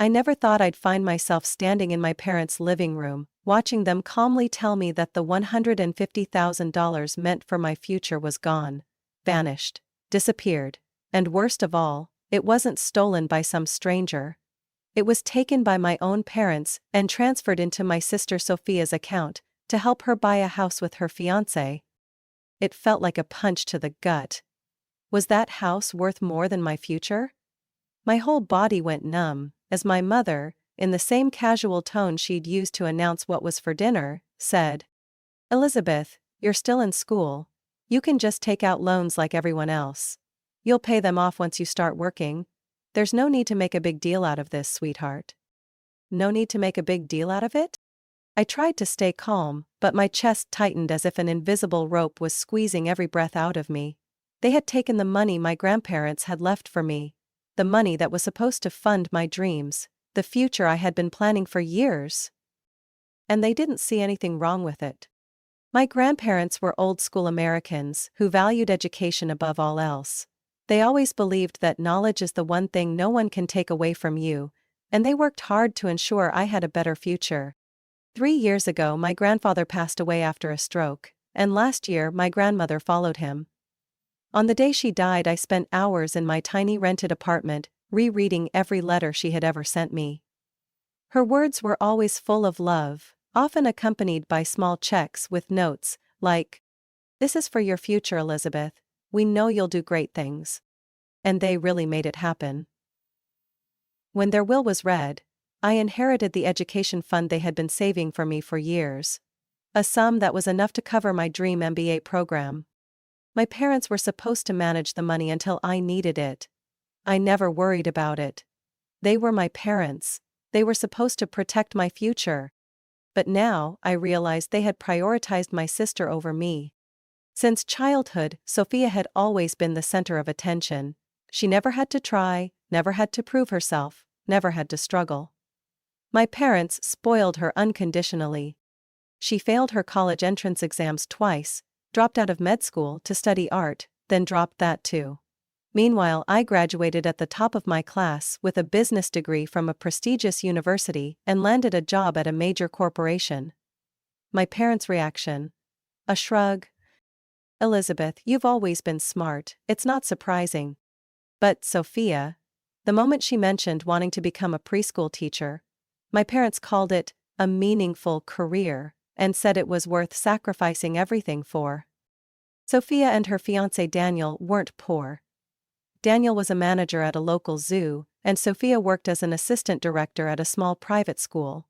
I never thought I'd find myself standing in my parents' living room, watching them calmly tell me that the $150,000 meant for my future was gone, vanished, disappeared, and worst of all, it wasn't stolen by some stranger. It was taken by my own parents and transferred into my sister Sophia's account to help her buy a house with her fiancé. It felt like a punch to the gut. Was that house worth more than my future? My whole body went numb, as my mother, in the same casual tone she'd used to announce what was for dinner, said, "Elizabeth, you're still in school. You can just take out loans like everyone else. You'll pay them off once you start working. There's no need to make a big deal out of this, sweetheart." No need to make a big deal out of it? I tried to stay calm, but my chest tightened as if an invisible rope was squeezing every breath out of me. They had taken the money my grandparents had left for me, the money that was supposed to fund my dreams, the future I had been planning for years. And they didn't see anything wrong with it. My grandparents were old-school Americans who valued education above all else. They always believed that knowledge is the one thing no one can take away from you, and they worked hard to ensure I had a better future. 3 years ago my grandfather passed away after a stroke, and last year my grandmother followed him. On the day she died I spent hours in my tiny rented apartment, rereading every letter she had ever sent me. Her words were always full of love, often accompanied by small checks with notes, like, "This is for your future, Elizabeth. We know you'll do great things." And they really made it happen. When their will was read, I inherited the education fund they had been saving for me for years. A sum that was enough to cover my dream MBA program. My parents were supposed to manage the money until I needed it. I never worried about it. They were my parents. They were supposed to protect my future. But now, I realized they had prioritized my sister over me. Since childhood, Sophia had always been the center of attention. She never had to try, never had to prove herself, never had to struggle. My parents spoiled her unconditionally. She failed her college entrance exams twice, dropped out of med school to study art, then dropped that too. Meanwhile, I graduated at the top of my class with a business degree from a prestigious university and landed a job at a major corporation. My parents' reaction? A shrug. "Elizabeth, you've always been smart, it's not surprising." But Sophia, the moment she mentioned wanting to become a preschool teacher, my parents called it a meaningful career and said it was worth sacrificing everything for. Sophia and her fiancé Daniel weren't poor. Daniel was a manager at a local zoo, and Sophia worked as an assistant director at a small private school.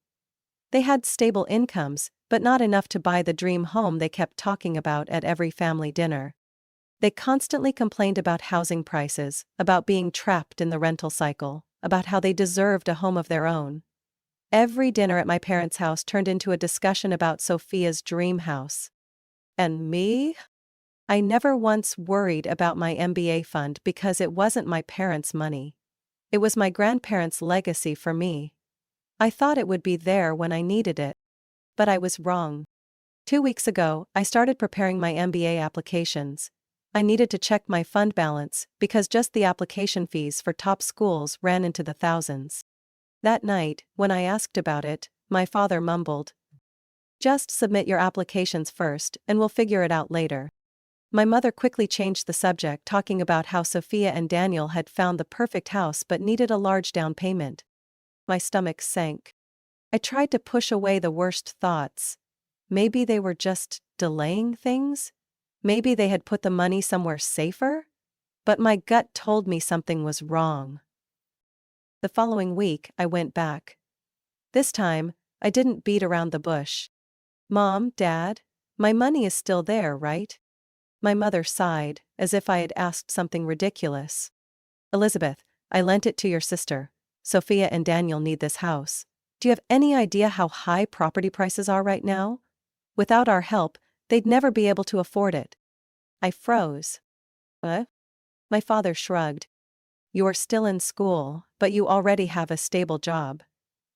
They had stable incomes, but not enough to buy the dream home they kept talking about at every family dinner. They constantly complained about housing prices, about being trapped in the rental cycle, about how they deserved a home of their own. Every dinner at my parents' house turned into a discussion about Sophia's dream house. And me? I never once worried about my MBA fund because it wasn't my parents' money. It was my grandparents' legacy for me. I thought it would be there when I needed it. But I was wrong. 2 weeks ago, I started preparing my MBA applications. I needed to check my fund balance because just the application fees for top schools ran into the thousands. That night, when I asked about it, my father mumbled, "Just submit your applications first and we'll figure it out later." My mother quickly changed the subject, talking about how Sophia and Daniel had found the perfect house but needed a large down payment. My stomach sank. I tried to push away the worst thoughts. Maybe they were just delaying things? Maybe they had put the money somewhere safer? But my gut told me something was wrong. The following week, I went back. This time, I didn't beat around the bush. "Mom, Dad, my money is still there, right?" My mother sighed, as if I had asked something ridiculous. "Elizabeth, I lent it to your sister. Sophia and Daniel need this house. Do you have any idea how high property prices are right now? Without our help, they'd never be able to afford it." I froze. "What?" My father shrugged. "You're still in school, but you already have a stable job.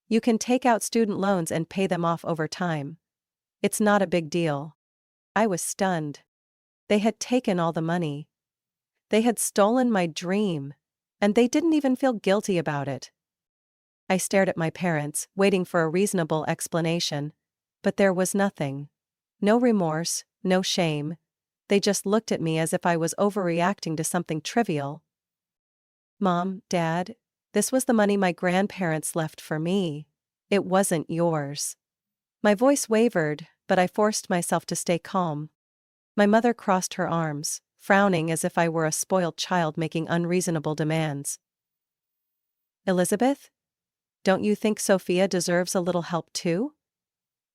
You can take out student loans and pay them off over time. It's not a big deal." I was stunned. They had taken all the money. They had stolen my dream, and they didn't even feel guilty about it. I stared at my parents, waiting for a reasonable explanation. But there was nothing. No remorse, no shame. They just looked at me as if I was overreacting to something trivial. Mom, Dad, this was the money my grandparents left for me. It wasn't yours. My voice wavered, but I forced myself to stay calm. My mother crossed her arms, frowning as if I were a spoiled child making unreasonable demands. Elizabeth? Don't you think Sophia deserves a little help too?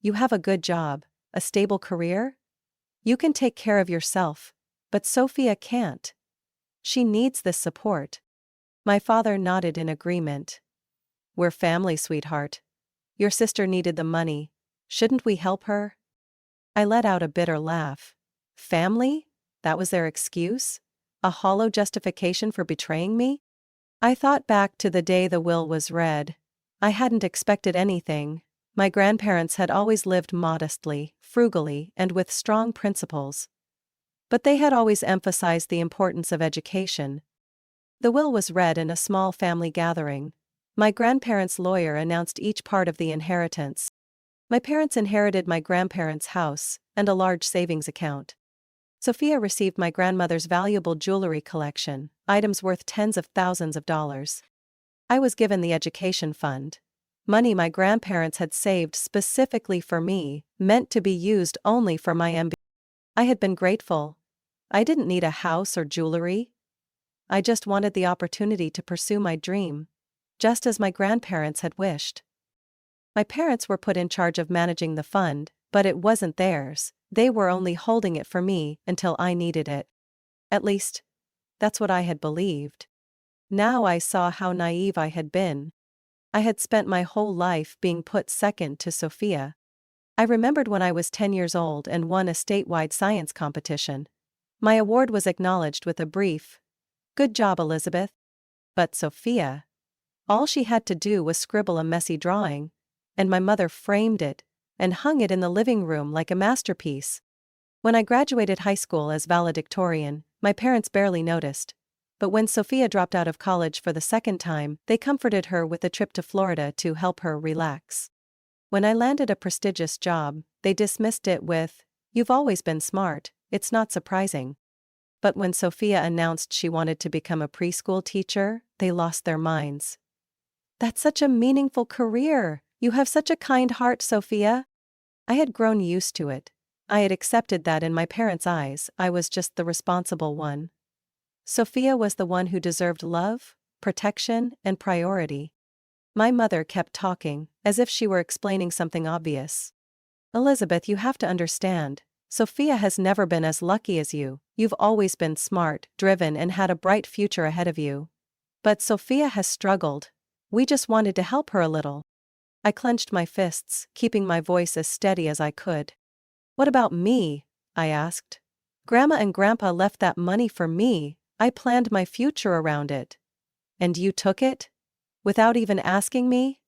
You have a good job, a stable career? You can take care of yourself, but Sophia can't. She needs this support. My father nodded in agreement. We're family, sweetheart. Your sister needed the money. Shouldn't we help her? I let out a bitter laugh. Family? That was their excuse? A hollow justification for betraying me? I thought back to the day the will was read. I hadn't expected anything. My grandparents had always lived modestly, frugally, and with strong principles. But they had always emphasized the importance of education. The will was read in a small family gathering. My grandparents' lawyer announced each part of the inheritance. My parents inherited my grandparents' house and a large savings account. Sophia received my grandmother's valuable jewelry collection, items worth tens of thousands of dollars. I was given the education fund. Money my grandparents had saved specifically for me, meant to be used only for my MBA. I had been grateful. I didn't need a house or jewelry. I just wanted the opportunity to pursue my dream, just as my grandparents had wished. My parents were put in charge of managing the fund, but it wasn't theirs. They were only holding it for me until I needed it. At least, that's what I had believed. Now I saw how naive I had been. I had spent my whole life being put second to Sophia. I remembered when I was 10 years old and won a statewide science competition. My award was acknowledged with a brief, "Good job, Elizabeth." But Sophia, all she had to do was scribble a messy drawing, and my mother framed it and hung it in the living room like a masterpiece. When I graduated high school as valedictorian, my parents barely noticed. But when Sophia dropped out of college for the second time, they comforted her with a trip to Florida to help her relax. When I landed a prestigious job, they dismissed it with, "You've always been smart, it's not surprising." But when Sophia announced she wanted to become a preschool teacher, they lost their minds. "That's such a meaningful career. You have such a kind heart, Sophia." I had grown used to it. I had accepted that in my parents' eyes, I was just the responsible one. Sophia was the one who deserved love, protection, and priority. My mother kept talking, as if she were explaining something obvious. "Elizabeth, you have to understand. Sophia has never been as lucky as you. You've always been smart, driven, and had a bright future ahead of you. But Sophia has struggled. We just wanted to help her a little." I clenched my fists, keeping my voice as steady as I could. "What about me?" I asked. "Grandma and Grandpa left that money for me. I planned my future around it. And you took it? Without even asking me?"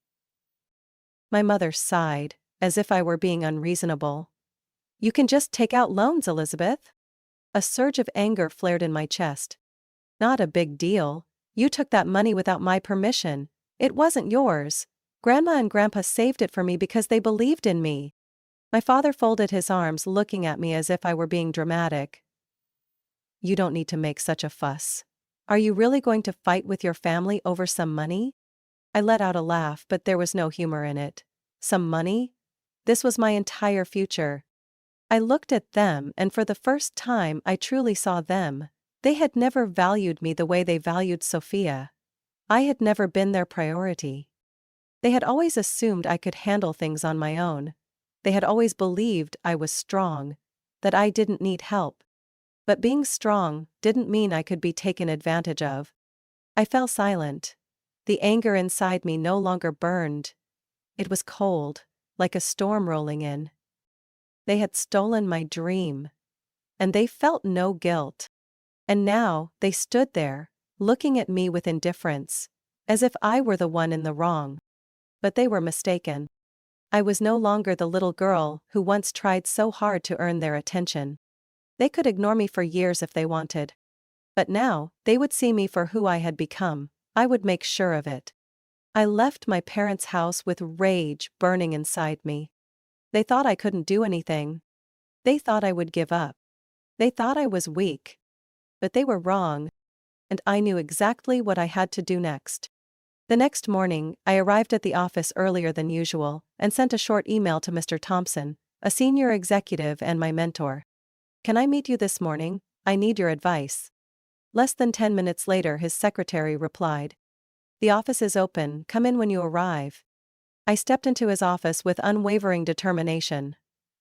My mother sighed, as if I were being unreasonable. "You can just take out loans, Elizabeth." A surge of anger flared in my chest. "Not a big deal. You took that money without my permission. It wasn't yours. Grandma and Grandpa saved it for me because they believed in me." My father folded his arms, looking at me as if I were being dramatic. "You don't need to make such a fuss. Are you really going to fight with your family over some money?" I let out a laugh, but there was no humor in it. Some money? This was my entire future. I looked at them, and for the first time I truly saw them. They had never valued me the way they valued Sophia. I had never been their priority. They had always assumed I could handle things on my own. They had always believed I was strong, that I didn't need help. But being strong didn't mean I could be taken advantage of. I fell silent. The anger inside me no longer burned. It was cold, like a storm rolling in. They had stolen my dream. And they felt no guilt. And now, they stood there, looking at me with indifference, as if I were the one in the wrong. But they were mistaken. I was no longer the little girl who once tried so hard to earn their attention. They could ignore me for years if they wanted. But now, they would see me for who I had become. I would make sure of it. I left my parents' house with rage burning inside me. They thought I couldn't do anything. They thought I would give up. They thought I was weak. But they were wrong, and I knew exactly what I had to do next. The next morning, I arrived at the office earlier than usual and sent a short email to Mr. Thompson, a senior executive and my mentor. "Can I meet you this morning? I need your advice." Less than 10 minutes later, his secretary replied, "The office is open, come in when you arrive." I stepped into his office with unwavering determination.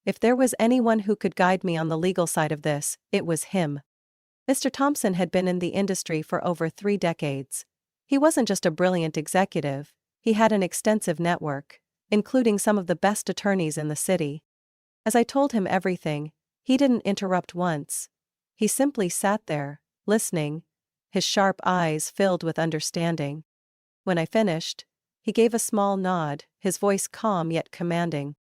If there was anyone who could guide me on the legal side of this, it was him. Mr. Thompson had been in the industry for over 3 decades. He wasn't just a brilliant executive, he had an extensive network, including some of the best attorneys in the city. As I told him everything, he didn't interrupt once. He simply sat there, listening, his sharp eyes filled with understanding. When I finished, he gave a small nod, his voice calm yet commanding.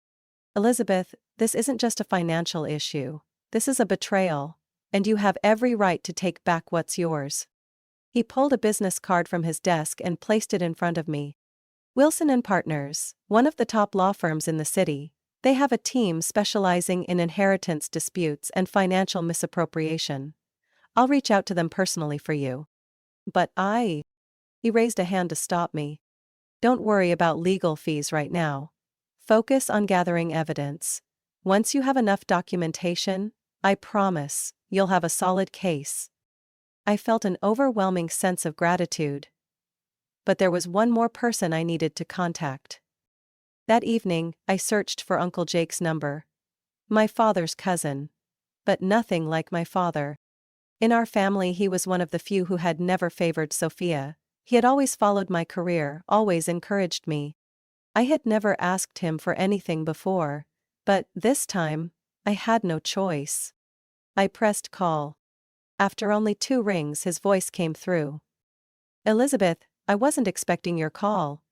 "Elizabeth, this isn't just a financial issue. This is a betrayal, and you have every right to take back what's yours." He pulled a business card from his desk and placed it in front of me. "Wilson and Partners, one of the top law firms in the city. They have a team specializing in inheritance disputes and financial misappropriation. I'll reach out to them personally for you." "But He raised a hand to stop me. "Don't worry about legal fees right now. Focus on gathering evidence. Once you have enough documentation, I promise, you'll have a solid case." I felt an overwhelming sense of gratitude. But there was one more person I needed to contact. That evening, I searched for Uncle Jake's number. My father's cousin. But nothing like my father. In our family, he was one of the few who had never favored Sophia. He had always followed my career, always encouraged me. I had never asked him for anything before, but this time, I had no choice. I pressed call. After only 2 rings, his voice came through. "Elizabeth, I wasn't expecting your call.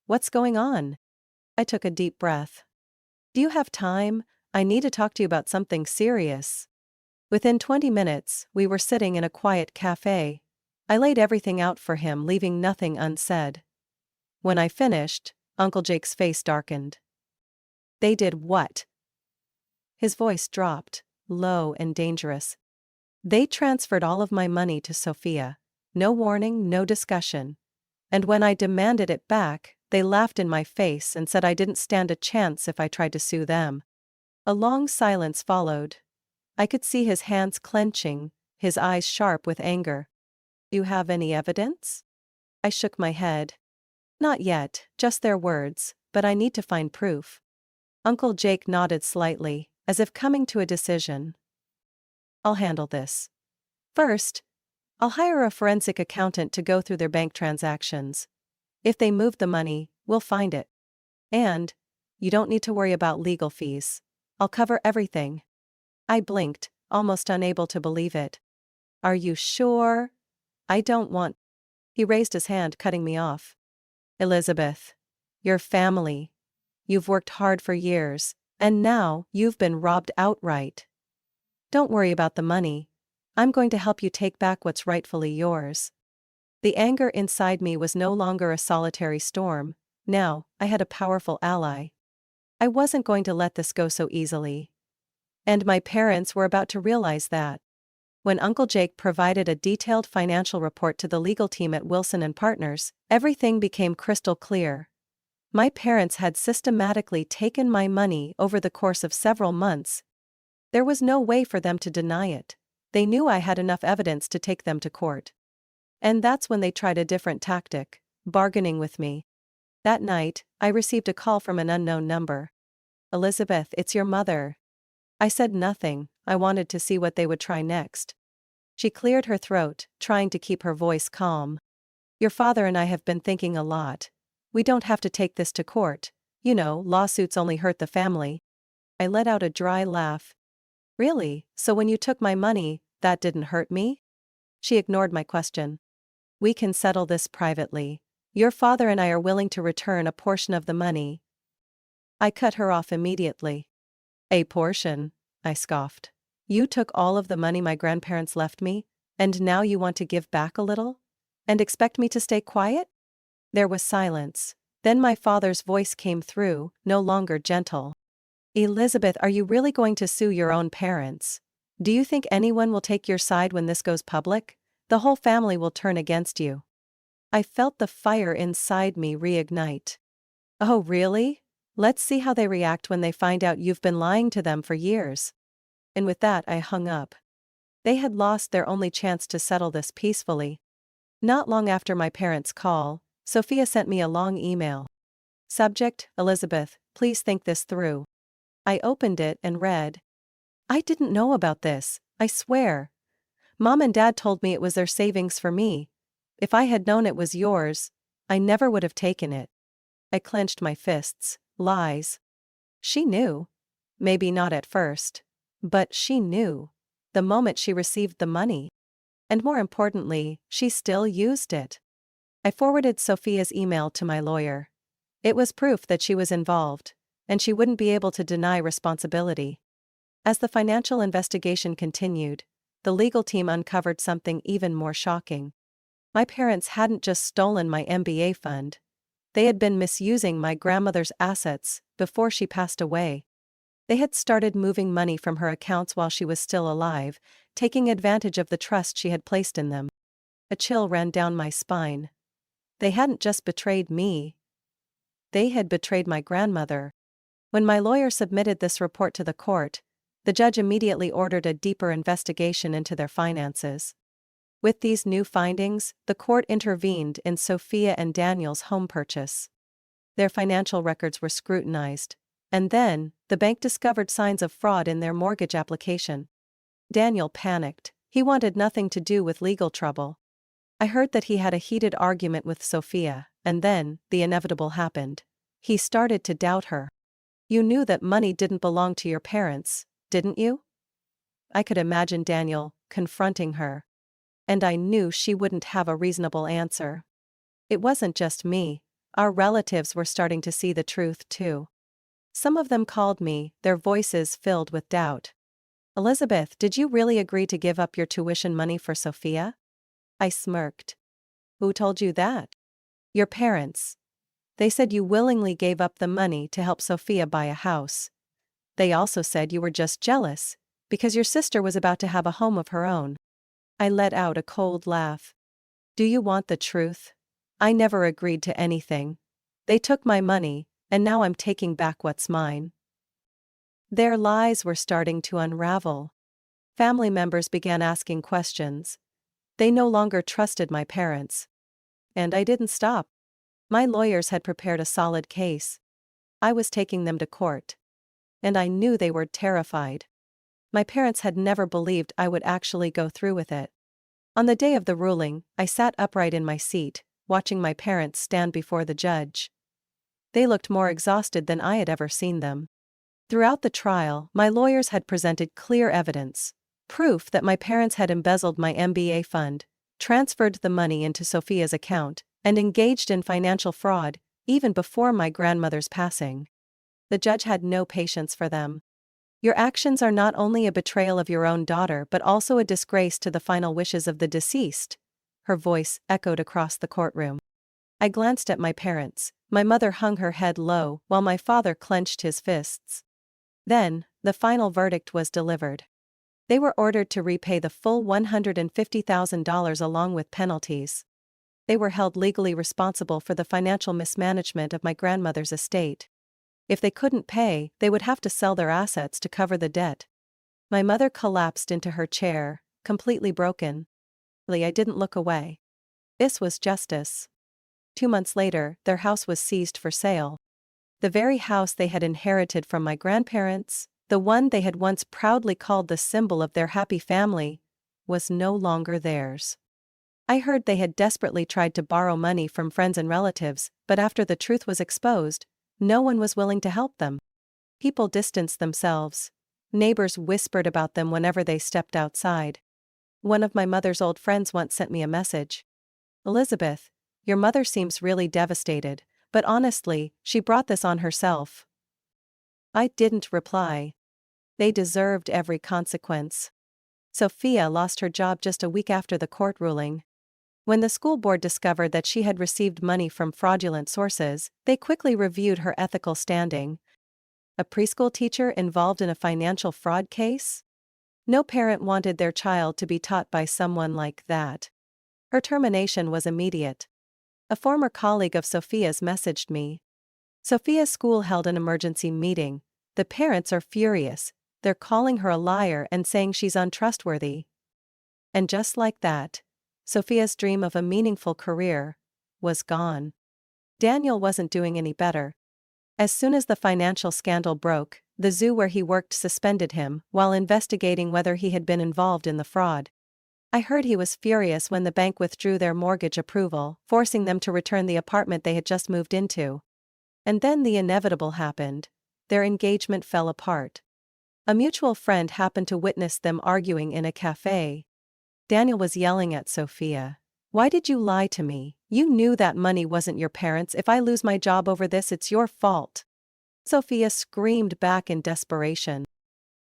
What's going on?" I took a deep breath. "Do you have time? I need to talk to you about something serious." Within 20 minutes, we were sitting in a quiet cafe. I laid everything out for him, leaving nothing unsaid. When I finished, Uncle Jake's face darkened. "They did what?" His voice dropped, low and dangerous. "They transferred all of my money to Sophia. No warning, no discussion. And when I demanded it back, they laughed in my face and said I didn't stand a chance if I tried to sue them." A long silence followed. I could see his hands clenching, his eyes sharp with anger. "Do you have any evidence?" I shook my head. "Not yet, just their words, but I need to find proof." Uncle Jake nodded slightly, as if coming to a decision. "I'll handle this. First, I'll hire a forensic accountant to go through their bank transactions. If they moved the money, we'll find it. And you don't need to worry about legal fees. I'll cover everything." I blinked, almost unable to believe it. "Are you sure? I don't want—" He raised his hand, cutting me off. "Elizabeth, your family. You've worked hard for years, and now you've been robbed outright. Don't worry about the money. I'm going to help you take back what's rightfully yours." The anger inside me was no longer a solitary storm. Now, I had a powerful ally. I wasn't going to let this go so easily. And my parents were about to realize that. When Uncle Jake provided a detailed financial report to the legal team at Wilson and Partners, everything became crystal clear. My parents had systematically taken my money over the course of several months. There was no way for them to deny it. They knew I had enough evidence to take them to court. And that's when they tried a different tactic, bargaining with me. That night, I received a call from an unknown number. "Elizabeth, it's your mother." I said nothing. I wanted to see what they would try next. She cleared her throat, trying to keep her voice calm. "Your father and I have been thinking a lot. We don't have to take this to court. You know, lawsuits only hurt the family." I let out a dry laugh. "Really? So when you took my money, that didn't hurt me?" She ignored my question. "We can settle this privately. Your father and I are willing to return a portion of the money." I cut her off immediately. "A portion?" I scoffed. "You took all of the money my grandparents left me, and now you want to give back a little? And expect me to stay quiet?" There was silence. Then my father's voice came through, no longer gentle. Elizabeth, are you really going to sue your own parents? Do you think anyone will take your side when this goes public? The whole family will turn against you. I felt the fire inside me reignite. Oh, really? Let's see how they react when they find out you've been lying to them for years. And with that, I hung up. They had lost their only chance to settle this peacefully. Not long after my parents' call, Sophia sent me a long email. Subject: Elizabeth, please think this through. I opened it and read. I didn't know about this, I swear. Mom and Dad told me it was their savings for me. If I had known it was yours, I never would have taken it. I clenched my fists. Lies. She knew. Maybe not at first. But she knew. The moment she received the money. And more importantly, she still used it. I forwarded Sophia's email to my lawyer. It was proof that she was involved, and she wouldn't be able to deny responsibility. As the financial investigation continued, the legal team uncovered something even more shocking. My parents hadn't just stolen my MBA fund. They had been misusing my grandmother's assets before she passed away. They had started moving money from her accounts while she was still alive, taking advantage of the trust she had placed in them. A chill ran down my spine. They hadn't just betrayed me. They had betrayed my grandmother. When my lawyer submitted this report to the court, the judge immediately ordered a deeper investigation into their finances. With these new findings, the court intervened in Sophia and Daniel's home purchase. Their financial records were scrutinized, and then, the bank discovered signs of fraud in their mortgage application. Daniel panicked. He wanted nothing to do with legal trouble. I heard that he had a heated argument with Sophia, and then, the inevitable happened. He started to doubt her. You knew that money didn't belong to your parents, didn't you? I could imagine Daniel confronting her. And I knew she wouldn't have a reasonable answer. It wasn't just me. Our relatives were starting to see the truth too. Some of them called me, their voices filled with doubt. Elizabeth, did you really agree to give up your tuition money for Sophia? I smirked. Who told you that? Your parents. They said you willingly gave up the money to help Sophia buy a house. They also said you were just jealous, because your sister was about to have a home of her own. I let out a cold laugh. Do you want the truth? I never agreed to anything. They took my money, and now I'm taking back what's mine. Their lies were starting to unravel. Family members began asking questions. They no longer trusted my parents. And I didn't stop. My lawyers had prepared a solid case. I was taking them to court. And I knew they were terrified. My parents had never believed I would actually go through with it. On the day of the ruling, I sat upright in my seat, watching my parents stand before the judge. They looked more exhausted than I had ever seen them. Throughout the trial, my lawyers had presented clear evidence, proof that my parents had embezzled my MBA fund, transferred the money into Sophia's account, and engaged in financial fraud, even before my grandmother's passing. The judge had no patience for them. Your actions are not only a betrayal of your own daughter but also a disgrace to the final wishes of the deceased. Her voice echoed across the courtroom. I glanced at my parents. My mother hung her head low, while my father clenched his fists. Then, the final verdict was delivered. They were ordered to repay the full $150,000 along with penalties. They were held legally responsible for the financial mismanagement of my grandmother's estate. If they couldn't pay, they would have to sell their assets to cover the debt. My mother collapsed into her chair, completely broken. I didn't look away. This was justice. 2 months later, their house was seized for sale. The very house they had inherited from my grandparents, the one they had once proudly called the symbol of their happy family, was no longer theirs. I heard they had desperately tried to borrow money from friends and relatives, but after the truth was exposed, no one was willing to help them. People distanced themselves. Neighbors whispered about them whenever they stepped outside. One of my mother's old friends once sent me a message. Elizabeth, your mother seems really devastated, but honestly, she brought this on herself. I didn't reply. They deserved every consequence. Sophia lost her job just a week after the court ruling. When the school board discovered that she had received money from fraudulent sources, they quickly reviewed her ethical standing. A preschool teacher involved in a financial fraud case? No parent wanted their child to be taught by someone like that. Her termination was immediate. A former colleague of Sophia's messaged me. Sophia's school held an emergency meeting. The parents are furious. They're calling her a liar and saying she's untrustworthy. And just like that, Sophia's dream of a meaningful career was gone. Daniel wasn't doing any better. As soon as the financial scandal broke, the zoo where he worked suspended him while investigating whether he had been involved in the fraud. I heard he was furious when the bank withdrew their mortgage approval, forcing them to return the apartment they had just moved into. And then the inevitable happened. Their engagement fell apart. A mutual friend happened to witness them arguing in a cafe. Daniel was yelling at Sophia. "Why did you lie to me? You knew that money wasn't your parents'. If I lose my job over this, it's your fault." Sophia screamed back in desperation.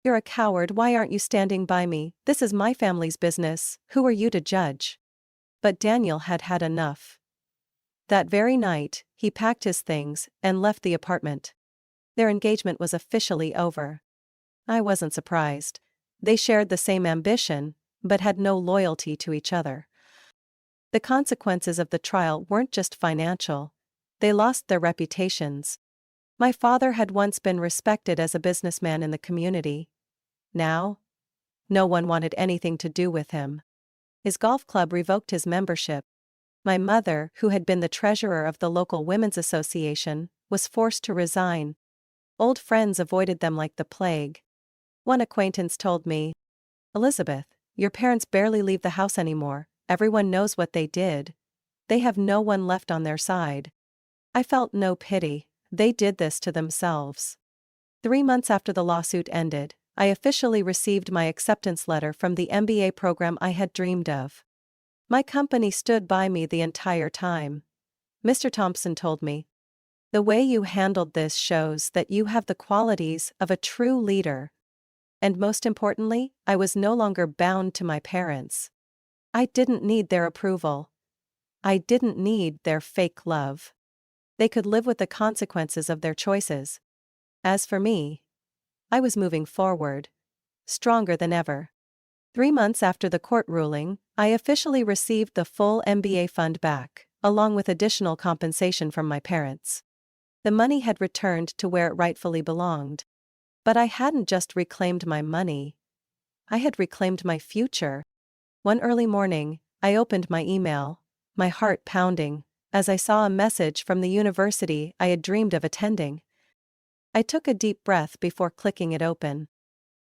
"You're a coward. Why aren't you standing by me? This is my family's business. Who are you to judge?" But Daniel had had enough. That very night, he packed his things and left the apartment. Their engagement was officially over. I wasn't surprised. They shared the same ambition, but had no loyalty to each other. The consequences of the trial weren't just financial. They lost their reputations. My father had once been respected as a businessman in the community. Now, no one wanted anything to do with him. His golf club revoked his membership. My mother, who had been the treasurer of the local women's association, was forced to resign. Old friends avoided them like the plague. One acquaintance told me, "Elizabeth, your parents barely leave the house anymore. Everyone knows what they did. They have no one left on their side." I felt no pity. They did this to themselves. 3 months after the lawsuit ended, I officially received my acceptance letter from the MBA program I had dreamed of. My company stood by me the entire time. Mr. Thompson told me, "The way you handled this shows that you have the qualities of a true leader." And most importantly, I was no longer bound to my parents. I didn't need their approval. I didn't need their fake love. They could live with the consequences of their choices. As for me, I was moving forward, stronger than ever. 3 months after the court ruling, I officially received the full MBA fund back, along with additional compensation from my parents. The money had returned to where it rightfully belonged. But I hadn't just reclaimed my money. I had reclaimed my future. One early morning, I opened my email, my heart pounding, as I saw a message from the university I had dreamed of attending. I took a deep breath before clicking it open.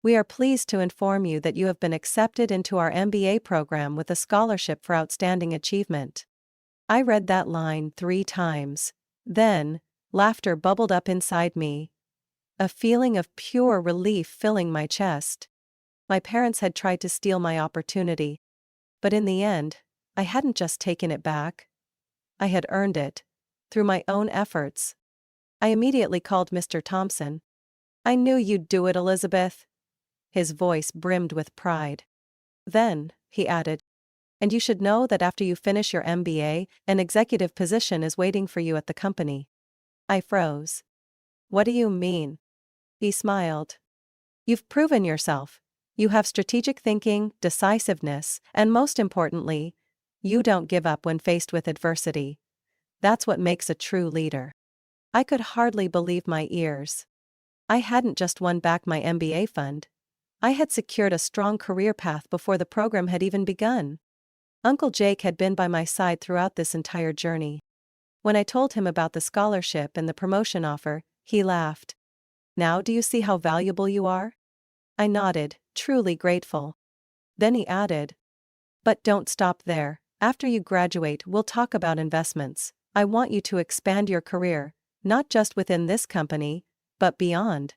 "We are pleased to inform you that you have been accepted into our MBA program with a scholarship for outstanding achievement." I read that line 3 times. Then, laughter bubbled up inside me. A feeling of pure relief filling my chest. My parents had tried to steal my opportunity. But in the end, I hadn't just taken it back. I had earned it, through my own efforts. I immediately called Mr. Thompson. "I knew you'd do it, Elizabeth." His voice brimmed with pride. "Then," he added, "and you should know that after you finish your MBA, an executive position is waiting for you at the company." I froze. "What do you mean?" He smiled. "You've proven yourself. You have strategic thinking, decisiveness, and most importantly, you don't give up when faced with adversity. That's what makes a true leader." I could hardly believe my ears. I hadn't just won back my MBA fund. I had secured a strong career path before the program had even begun. Uncle Jake had been by my side throughout this entire journey. When I told him about the scholarship and the promotion offer, he laughed. "Now do you see how valuable you are?" I nodded, truly grateful. Then he added, "But don't stop there. After you graduate, we'll talk about investments. I want you to expand your career, not just within this company, but beyond."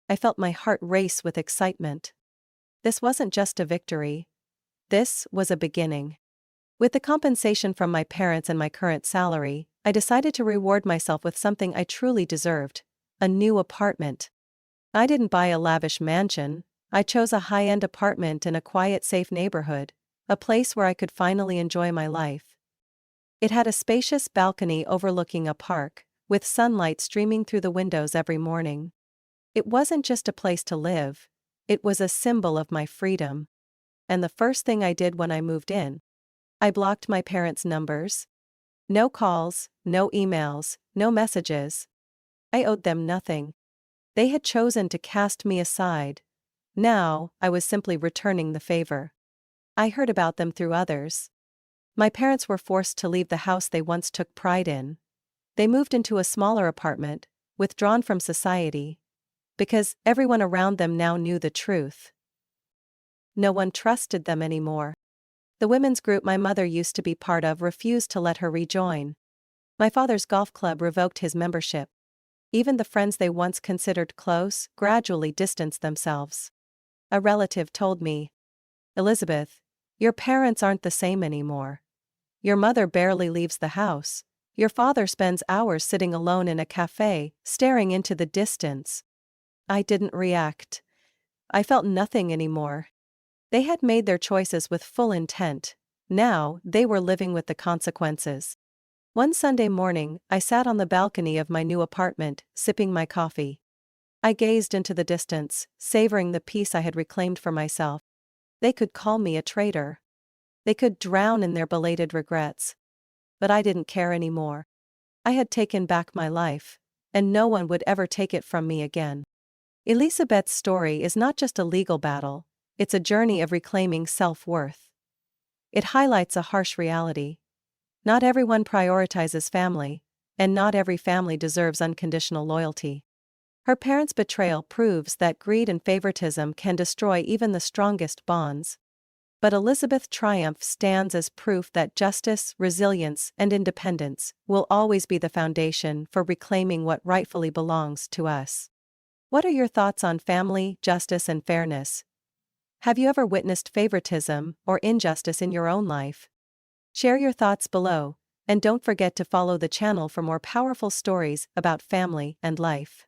I felt my heart race with excitement. This wasn't just a victory. This was a beginning. With the compensation from my parents and my current salary, I decided to reward myself with something I truly deserved: a new apartment. I didn't buy a lavish mansion. I chose a high-end apartment in a quiet, safe neighborhood, a place where I could finally enjoy my life. It had a spacious balcony overlooking a park, with sunlight streaming through the windows every morning. It wasn't just a place to live, it was a symbol of my freedom. And the first thing I did when I moved in, I blocked my parents' numbers. No calls, no emails, no messages. I owed them nothing. They had chosen to cast me aside. Now, I was simply returning the favor. I heard about them through others. My parents were forced to leave the house they once took pride in. They moved into a smaller apartment, withdrawn from society. Because everyone around them now knew the truth. No one trusted them anymore. The women's group my mother used to be part of refused to let her rejoin. My father's golf club revoked his membership. Even the friends they once considered close gradually distanced themselves. A relative told me, "Elizabeth, your parents aren't the same anymore. Your mother barely leaves the house. Your father spends hours sitting alone in a cafe, staring into the distance." I didn't react. I felt nothing anymore. They had made their choices with full intent. Now, they were living with the consequences. One Sunday morning, I sat on the balcony of my new apartment, sipping my coffee. I gazed into the distance, savoring the peace I had reclaimed for myself. They could call me a traitor. They could drown in their belated regrets. But I didn't care anymore. I had taken back my life, and no one would ever take it from me again. Elizabeth's story is not just a legal battle, it's a journey of reclaiming self-worth. It highlights a harsh reality. Not everyone prioritizes family, and not every family deserves unconditional loyalty. Her parents' betrayal proves that greed and favoritism can destroy even the strongest bonds. But Elizabeth's triumph stands as proof that justice, resilience, and independence will always be the foundation for reclaiming what rightfully belongs to us. What are your thoughts on family, justice, and fairness? Have you ever witnessed favoritism or injustice in your own life? Share your thoughts below, and don't forget to follow the channel for more powerful stories about family and life.